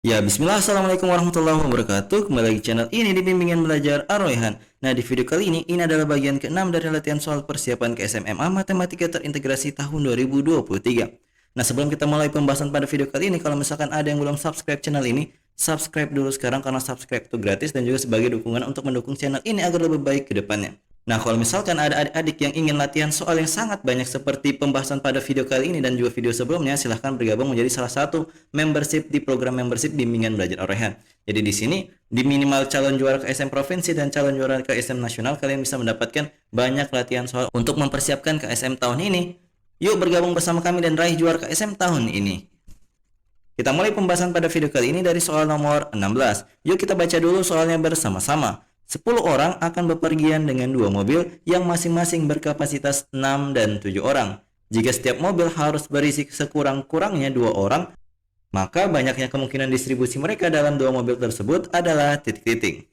Ya, bismillah, assalamualaikum warahmatullahi wabarakatuh. Kembali lagi di channel ini di bimbingan belajar Ar-Rayhan. Nah, di video kali ini adalah bagian ke-6 dari latihan soal persiapan ke SMMA Matematika Terintegrasi tahun 2023. Nah, sebelum kita mulai pembahasan pada video kali ini, kalau misalkan ada yang belum subscribe channel ini, subscribe dulu sekarang karena subscribe itu gratis dan juga sebagai dukungan untuk mendukung channel ini agar lebih baik ke depannya. Nah, kalau misalkan ada adik-adik yang ingin latihan soal yang sangat banyak seperti pembahasan pada video kali ini dan juga video sebelumnya, silahkan bergabung menjadi salah satu membership di program membership bimbingan belajar Ar-Rayhan. Jadi di sini di minimal calon juara KSM provinsi dan calon juara KSM nasional kalian bisa mendapatkan banyak latihan soal untuk mempersiapkan KSM tahun ini. Yuk bergabung bersama kami dan raih juara KSM tahun ini. Kita mulai pembahasan pada video kali ini dari soal nomor 16. Yuk kita baca dulu soalnya bersama-sama. 10 orang akan bepergian dengan 2 mobil yang masing-masing berkapasitas 6 dan 7 orang. Jika setiap mobil harus berisi sekurang-kurangnya 2 orang, maka banyaknya kemungkinan distribusi mereka dalam 2 mobil tersebut adalah titik-titik.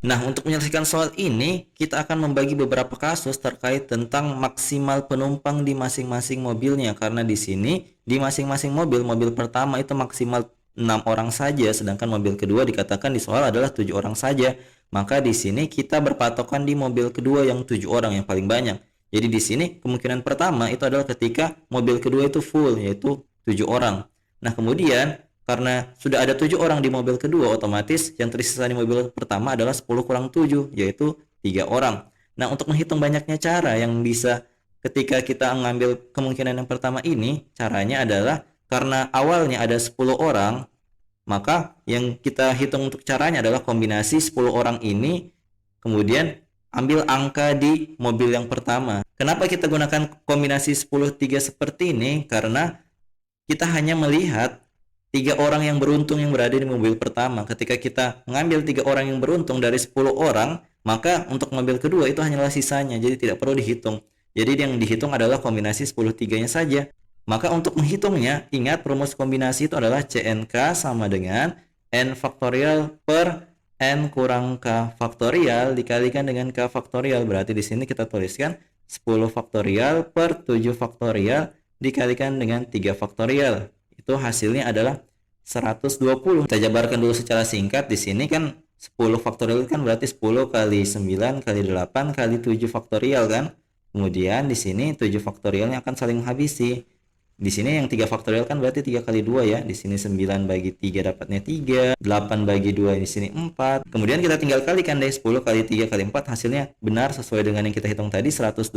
Nah, untuk menyelesaikan soal ini, kita akan membagi beberapa kasus terkait tentang maksimal penumpang di masing-masing mobilnya. Karena di sini, di masing-masing mobil, mobil pertama itu maksimal 6 orang saja, sedangkan mobil kedua dikatakan di soal adalah 7 orang saja. Maka di sini kita berpatokan di mobil kedua yang 7 orang yang paling banyak. Jadi di sini kemungkinan pertama itu adalah ketika mobil kedua itu full, yaitu 7 orang. Nah, kemudian karena sudah ada 7 orang di mobil kedua, otomatis yang tersisa di mobil pertama adalah 10 kurang 7, yaitu 3 orang. Nah, untuk menghitung banyaknya cara yang bisa ketika kita mengambil kemungkinan yang pertama ini, caranya adalah karena awalnya ada 10 orang, maka yang kita hitung untuk caranya adalah kombinasi 10 orang ini, kemudian ambil angka di mobil yang pertama. Kenapa kita gunakan kombinasi 10 3 seperti ini? Karena kita hanya melihat 3 orang yang beruntung yang berada di mobil pertama. Ketika kita mengambil 3 orang yang beruntung dari 10 orang, maka untuk mobil kedua itu hanyalah sisanya, jadi tidak perlu dihitung. Jadi yang dihitung adalah kombinasi 10 3-nya saja. Maka untuk menghitungnya, ingat rumus kombinasi itu adalah CNK sama dengan N faktorial per N kurang K faktorial dikalikan dengan K faktorial. Berarti di sini kita tuliskan 10 faktorial per 7 faktorial dikalikan dengan 3 faktorial. Itu hasilnya adalah 120. Kita jabarkan dulu secara singkat. Di sini kan 10 faktorial kan berarti 10 kali 9 kali 8 kali 7 faktorial kan. Kemudian di sini 7 faktorialnya akan saling menghabisi. Di sini yang 3 faktorial kan berarti 3 kali 2 ya. Di sini 9 bagi 3 dapatnya 3, 8 bagi 2 di sini 4. Kemudian kita tinggal kalikan deh 10 kali 3 kali 4 hasilnya benar sesuai dengan yang kita hitung tadi 120.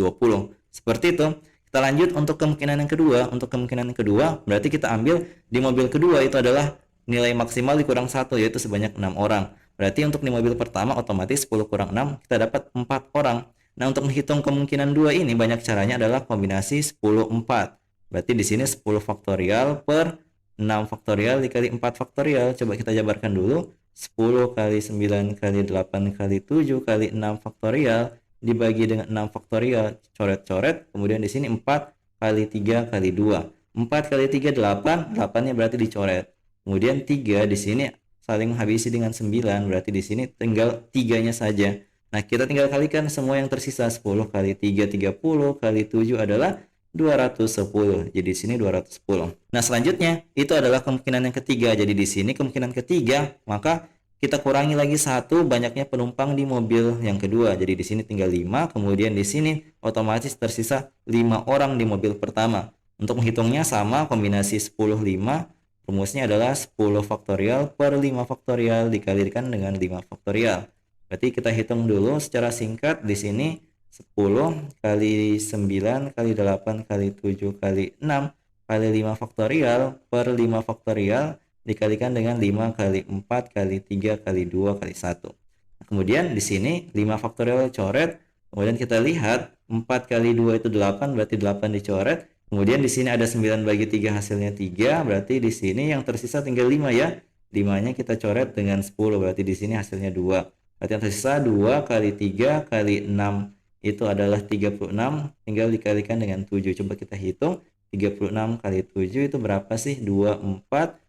Seperti itu. Kita lanjut untuk kemungkinan yang kedua. Untuk kemungkinan yang kedua, berarti kita ambil di mobil kedua itu adalah nilai maksimal dikurang 1, yaitu sebanyak 6 orang. Berarti untuk di mobil pertama otomatis 10 kurang 6, kita dapat 4 orang. Nah, untuk menghitung kemungkinan 2 ini banyak caranya adalah kombinasi 10 4. Berarti di sini 10 faktorial per 6 faktorial dikali 4 faktorial. Coba kita jabarkan dulu. 10 kali 9 kali 8 kali 7 kali 6 faktorial dibagi dengan 6 faktorial, coret-coret, kemudian di sini 4 kali 3 kali 2. 4 kali 3 8, 8-nya berarti dicoret. Kemudian 3 di sini saling menghabisi dengan 9, berarti di sini tinggal 3-nya saja. Nah, kita tinggal kalikan semua yang tersisa. 10 kali 3 30 kali 7 adalah 210. Jadi di sini 210. Nah, selanjutnya itu adalah kemungkinan yang ketiga. Jadi di sini kemungkinan ketiga, maka kita kurangi lagi 1 banyaknya penumpang di mobil yang kedua. Jadi di sini tinggal 5, kemudian di sini otomatis tersisa 5 orang di mobil pertama. Untuk menghitungnya sama, kombinasi 10 5, rumusnya adalah 10 faktorial per 5 faktorial dikalikan dengan 5 faktorial. Berarti kita hitung dulu secara singkat. Di sini 10 kali 9 kali 8 kali 7 kali 6 kali 5 faktorial per 5 faktorial dikalikan dengan 5 kali 4 kali 3 kali 2 kali 1. Nah, kemudian di sini 5 faktorial coret. Kemudian kita lihat 4 kali 2 itu 8, berarti 8 dicoret. Kemudian di sini ada 9 bagi 3 hasilnya 3, berarti di sini yang tersisa tinggal 5 ya. 5-nya kita coret dengan 10, berarti di sini hasilnya 2. Berarti yang tersisa 2 kali 3 kali 6 itu adalah 36, tinggal dikalikan dengan 7. Coba kita hitung. 36 kali 7 itu berapa sih? 24.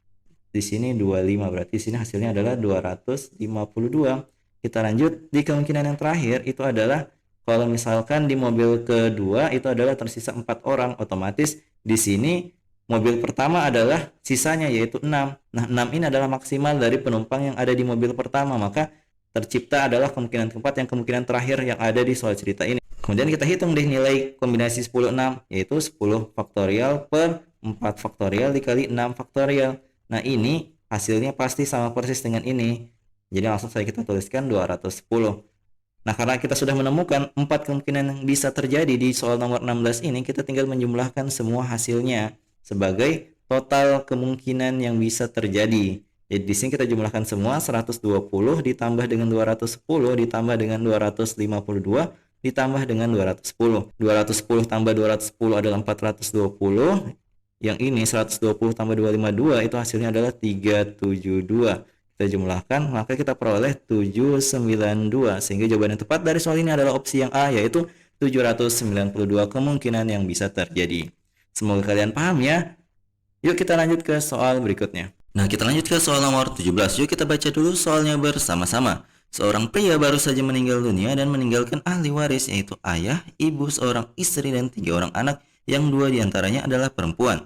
Di sini 25, berarti di sini hasilnya adalah 252. Kita lanjut di kemungkinan yang terakhir, itu adalah kalau misalkan di mobil kedua itu adalah tersisa 4 orang, otomatis di sini mobil pertama adalah sisanya yaitu 6. Nah, 6 ini adalah maksimal dari penumpang yang ada di mobil pertama, maka tercipta adalah kemungkinan keempat yang kemungkinan terakhir yang ada di soal cerita ini. Kemudian kita hitung deh nilai kombinasi 10 6, yaitu 10 faktorial per 4 faktorial dikali 6 faktorial. Nah, ini hasilnya pasti sama persis dengan ini. Jadi langsung saja kita tuliskan 210. Nah, karena kita sudah menemukan 4 kemungkinan yang bisa terjadi di soal nomor 16 ini, kita tinggal menjumlahkan semua hasilnya sebagai total kemungkinan yang bisa terjadi. Jadi di sini kita jumlahkan semua 120 ditambah dengan 210 ditambah dengan 252 ditambah dengan 210. 210 tambah 210 adalah 420. Yang ini 120 tambah 252 itu hasilnya adalah 372. Kita jumlahkan, maka kita peroleh 792. Sehingga jawaban yang tepat dari soal ini adalah opsi yang A, yaitu 792 kemungkinan yang bisa terjadi. Semoga kalian paham ya. Yuk kita lanjut ke soal berikutnya. Nah, kita lanjut ke soal nomor 17. Yuk kita baca dulu soalnya bersama-sama. Seorang pria baru saja meninggal dunia dan meninggalkan ahli waris, yaitu ayah, ibu, seorang istri, dan 3 orang anak, yang 2 diantaranya adalah perempuan.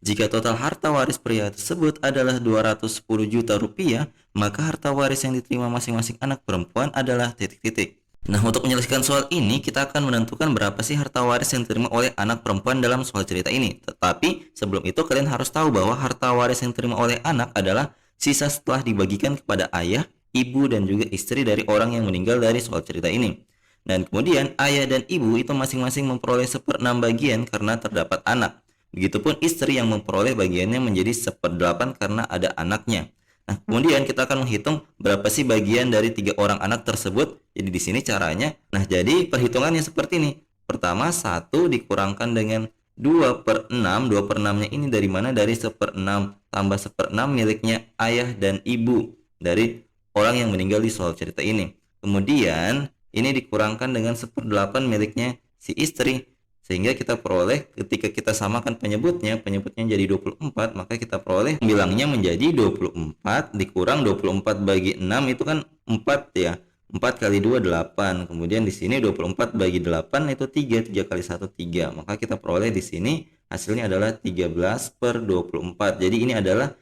Jika total harta waris pria tersebut adalah 210 juta rupiah, maka harta waris yang diterima masing-masing anak perempuan adalah titik-titik. Nah, untuk menyelesaikan soal ini, kita akan menentukan berapa sih harta waris yang diterima oleh anak perempuan dalam soal cerita ini. Tetapi, sebelum itu kalian harus tahu bahwa harta waris yang diterima oleh anak adalah sisa setelah dibagikan kepada ayah, ibu, dan juga istri dari orang yang meninggal dari soal cerita ini. Dan kemudian, ayah dan ibu itu masing-masing memperoleh 1/6 bagian karena terdapat anak. Begitupun istri yang memperoleh bagiannya menjadi 1/8 karena ada anaknya. Nah, kemudian kita akan menghitung berapa sih bagian dari 3 orang anak tersebut. Jadi di sini caranya. Nah, jadi perhitungannya seperti ini. Pertama, 1 dikurangkan dengan 2/6. 2/6-nya ini dari mana? Dari 1/6 tambah 1/6 miliknya ayah dan ibu dari orang yang meninggal di soal cerita ini. Kemudian, ini dikurangkan dengan 1/8 miliknya si istri. Sehingga kita peroleh ketika kita samakan penyebutnya jadi 24, maka kita peroleh bilangnya menjadi 24 dikurang 24 bagi 6 itu kan 4 ya. 4 kali 2 8. Kemudian di sini 24 bagi 8 itu 3, 3 kali 1 3. Maka kita peroleh di sini hasilnya adalah 13/24. Jadi ini adalah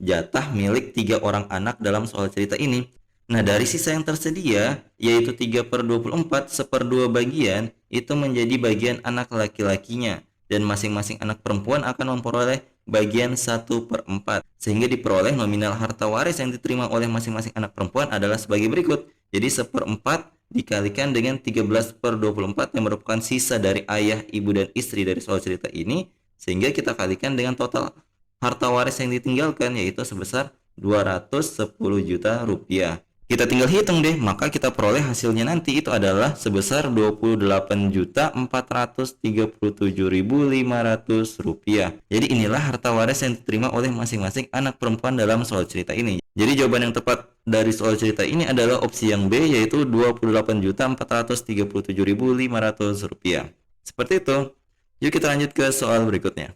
jatah milik 3 orang anak dalam soal cerita ini. Nah, dari sisa yang tersedia, yaitu 3/24, 1/2 bagian, itu menjadi bagian anak laki-lakinya. Dan masing-masing anak perempuan akan memperoleh bagian 1/4. Sehingga diperoleh nominal harta waris yang diterima oleh masing-masing anak perempuan adalah sebagai berikut. Jadi 1/4 dikalikan dengan 13/24 yang merupakan sisa dari ayah, ibu, dan istri dari soal cerita ini. Sehingga kita kalikan dengan total harta waris yang ditinggalkan, yaitu sebesar 210 juta rupiah. Kita tinggal hitung deh, maka kita peroleh hasilnya nanti itu adalah sebesar 28.437.500 rupiah. Jadi inilah harta waris yang diterima oleh masing-masing anak perempuan dalam soal cerita ini. Jadi jawaban yang tepat dari soal cerita ini adalah opsi yang B, yaitu 28.437.500 rupiah. Seperti itu. Yuk kita lanjut ke soal berikutnya.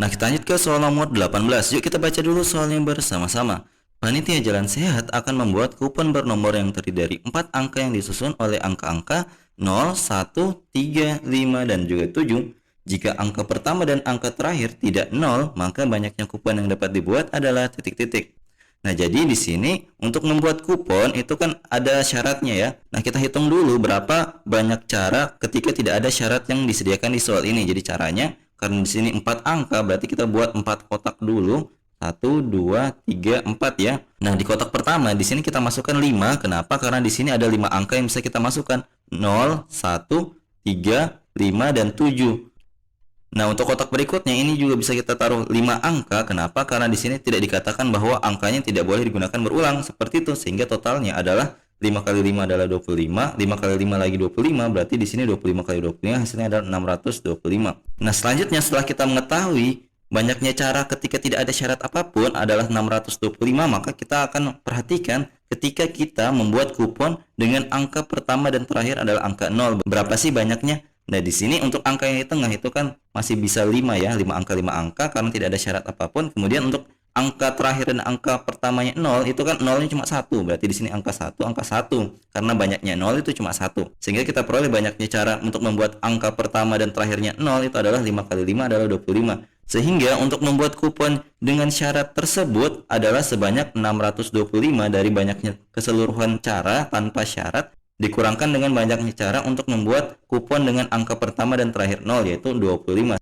Nah, kita lanjut ke soal nomor 18. Yuk kita baca dulu soalnya bersama-sama. Panitia Jalan Sehat akan membuat kupon bernomor yang terdiri dari 4 angka yang disusun oleh angka-angka 0, 1, 3, 5, dan juga 7. Jika angka pertama dan angka terakhir tidak 0, maka banyaknya kupon yang dapat dibuat adalah titik-titik. Nah, jadi di sini untuk membuat kupon itu kan ada syaratnya ya. Nah, kita hitung dulu berapa banyak cara ketika tidak ada syarat yang disediakan di soal ini. Jadi caranya, karena di sini 4 angka, berarti kita buat 4 kotak dulu. 1, 2, 3, 4 ya. Nah, di kotak pertama di sini kita masukkan 5. Kenapa? Karena di sini ada 5 angka yang bisa kita masukkan. 0, 1, 3, 5, dan 7. Nah, untuk kotak berikutnya ini juga bisa kita taruh 5 angka. Kenapa? Karena di sini tidak dikatakan bahwa angkanya tidak boleh digunakan berulang. Seperti itu, sehingga totalnya adalah 5 kali 5 adalah 25. 5 kali 5 lagi 25. Berarti di sini 25 kali 25 hasilnya adalah 625. Nah, selanjutnya setelah kita mengetahui banyaknya cara ketika tidak ada syarat apapun adalah 625, maka kita akan perhatikan ketika kita membuat kupon dengan angka pertama dan terakhir adalah angka 0. Berapa sih banyaknya? Nah, di sini untuk angka yang di tengah itu kan masih bisa 5 ya, 5 angka karena tidak ada syarat apapun. Kemudian untuk angka terakhir dan angka pertamanya 0 itu kan 0-nya cuma 1. Berarti di sini angka 1 karena banyaknya 0 itu cuma 1. Sehingga kita peroleh banyaknya cara untuk membuat angka pertama dan terakhirnya 0 itu adalah 5 kali 5 adalah 25. Sehingga untuk membuat kupon dengan syarat tersebut adalah sebanyak 625 dari banyaknya keseluruhan cara tanpa syarat dikurangkan dengan banyaknya cara untuk membuat kupon dengan angka pertama dan terakhir 0 yaitu 25.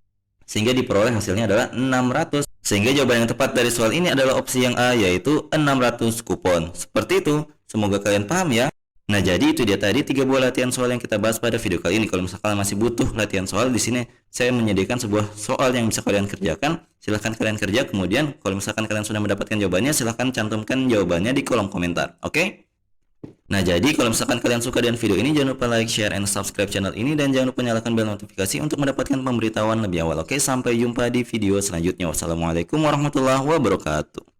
Sehingga diperoleh hasilnya adalah 600. Sehingga jawaban yang tepat dari soal ini adalah opsi yang A yaitu 600 kupon. Seperti itu. Semoga kalian paham ya. Nah, jadi itu dia tadi 3 buah latihan soal yang kita bahas pada video kali ini. Kalau misalkan masih butuh latihan soal, di sini saya menyediakan sebuah soal yang bisa kalian kerjakan. Silahkan kalian kerja. Kemudian, kalau misalkan kalian sudah mendapatkan jawabannya, silahkan cantumkan jawabannya di kolom komentar. Oke? Nah, jadi kalau misalkan kalian suka dengan video ini, jangan lupa like, share, and subscribe channel ini. Dan jangan lupa nyalakan bel notifikasi untuk mendapatkan pemberitahuan lebih awal. Oke? Sampai jumpa di video selanjutnya. Wassalamualaikum warahmatullahi wabarakatuh.